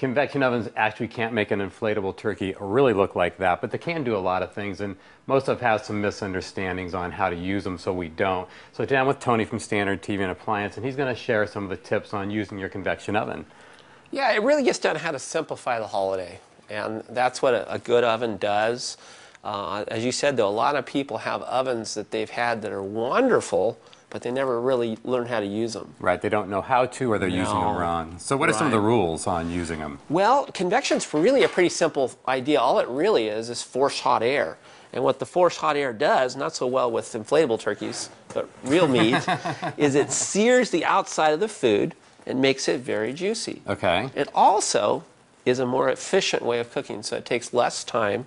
Convection ovens actually can't make an inflatable turkey really look like that, but they can do a lot of things, and most of us have some misunderstandings on how to use them, so we don't. So today I'm with Tony from Standard TV and Appliance, and he's going to share some of the tips on using your convection oven. Yeah, it really gets down to how to simplify the holiday, and that's what a good oven does. As you said, though, a lot of people have ovens that they've had that are wonderful, but they never really learn how to use them. Right, they don't know how to, or they're using them wrong. So what are some of the rules on using them? Well, convection's really a pretty simple idea. All it really is forced hot air. And what the forced hot air does, not so well with inflatable turkeys, but real meat, is it sears the outside of the food and makes it very juicy. Okay. It also is a more efficient way of cooking, so it takes less time.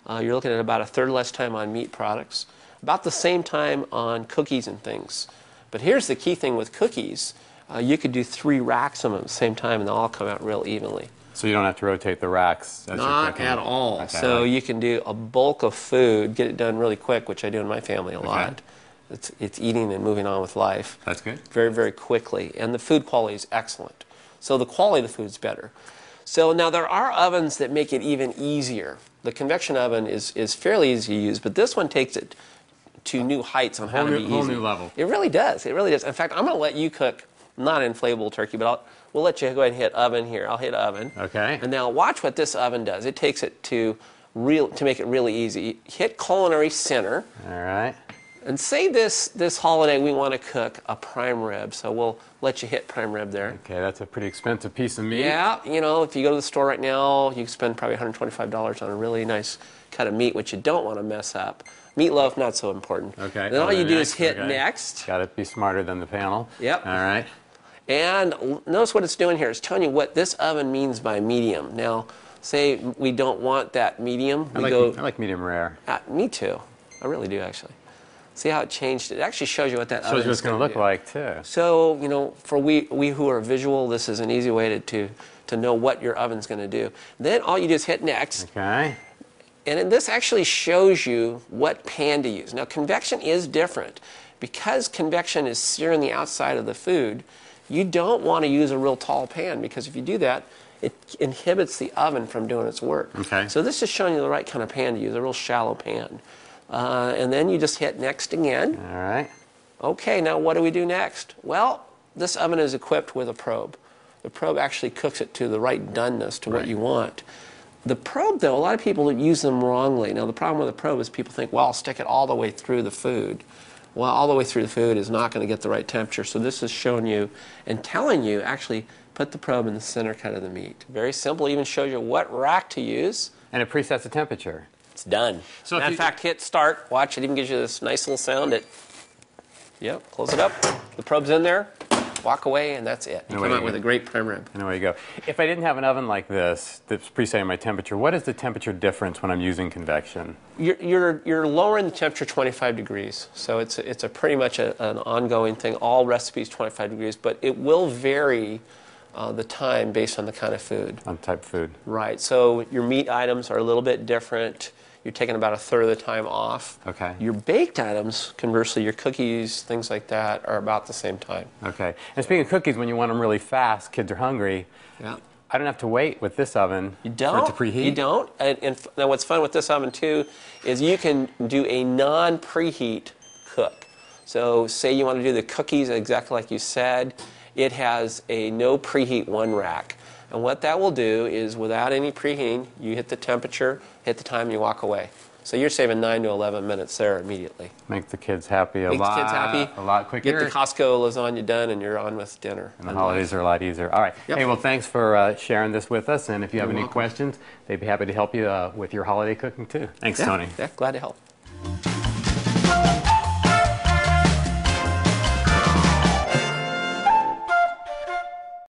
You're looking at about a third less time on meat products, about the same time on cookies and things. But here's the key thing with cookies. You could do 3 racks of them at the same time and they'll all come out real evenly. So you don't have to rotate the racks as you're cooking? Not at all. Okay. So you can do a bulk of food, get it done really quick, which I do in my family a lot. It's eating and moving on with life. That's good. Very, very quickly. And the food quality is excellent. So the quality of the food is better. So now there are ovens that make it even easier. The convection oven is fairly easy to use, but this one takes it to new heights on how to be easy. Whole new level. It really does. It really does. In fact, I'm going to let you cook not an inflatable turkey, but we'll let you go ahead and hit oven here. I'll hit oven. Okay. And now watch what this oven does. It takes it to make it really easy. Hit culinary center. All right. And say this holiday we want to cook a prime rib, so we'll let you hit prime rib there. Okay, that's a pretty expensive piece of meat. Yeah, you know, if you go to the store right now, you can spend probably $125 on a really nice cut of meat, which you don't want to mess up. Meatloaf, not so important. Okay. Then all you do is hit next. Got to be smarter than the panel. Yep. All right. And notice what it's doing here. It's telling you what this oven means by medium. Now, say we don't want that medium. I like medium rare. Me too. I really do, actually. See how it changed? It actually shows you what that oven is shows you what it's going to look like, too. So, you know, for we who are visual, this is an easy way to know what your oven's going to do. Then all you do is hit next. Okay. And this actually shows you what pan to use. Now, convection is different. Because convection is searing the outside of the food, you don't want to use a real tall pan, because if you do that, it inhibits the oven from doing its work. Okay. So this is showing you the right kind of pan to use, a real shallow pan. And then you just hit next again. All right. Okay, now what do we do next? Well, this oven is equipped with a probe. The probe actually cooks it to the right doneness to what you want. The probe, though, a lot of people use them wrongly. Now, the problem with the probe is people think, well, I'll stick it all the way through the food. Well, all the way through the food is not going to get the right temperature. So this is showing you and telling you, actually, put the probe in the center cut of the meat. Very simple. It even shows you what rack to use. And it presets the temperature. It's done. So in fact, hit start. Watch, it even gives you this nice little sound. Yep, close it up. The probe's in there. Walk away, and that's it. You come out with a great prime rib. And away you go. If I didn't have an oven like this that's presetting my temperature, what is the temperature difference when I'm using convection? You're lowering the temperature 25 degrees. So it's a pretty much an ongoing thing. All recipes 25 degrees, but it will vary the time based on the kind of food. On type of food. Right. So your meat items are a little bit different. You're taking about a third of the time off. Okay. Your baked items, conversely, your cookies, things like that, are about the same time. Okay. And speaking of cookies, when you want them really fast, kids are hungry. Yeah. I don't have to wait with this oven for it to preheat. You don't. And now what's fun with this oven, too, is you can do a non-preheat cook. So say you want to do the cookies exactly like you said. It has a no preheat 1 rack. And what that will do is, without any preheating, you hit the temperature, hit the time, and you walk away. So you're saving 9 to 11 minutes there immediately. Make the kids happy a lot quicker. Get the Costco lasagna done, and you're on with dinner. And the holidays are a lot easier. All right. Yep. Hey, well, thanks for sharing this with us. And if you have any questions, they'd be happy to help you with your holiday cooking, too. Thanks, Tony. Yeah, glad to help.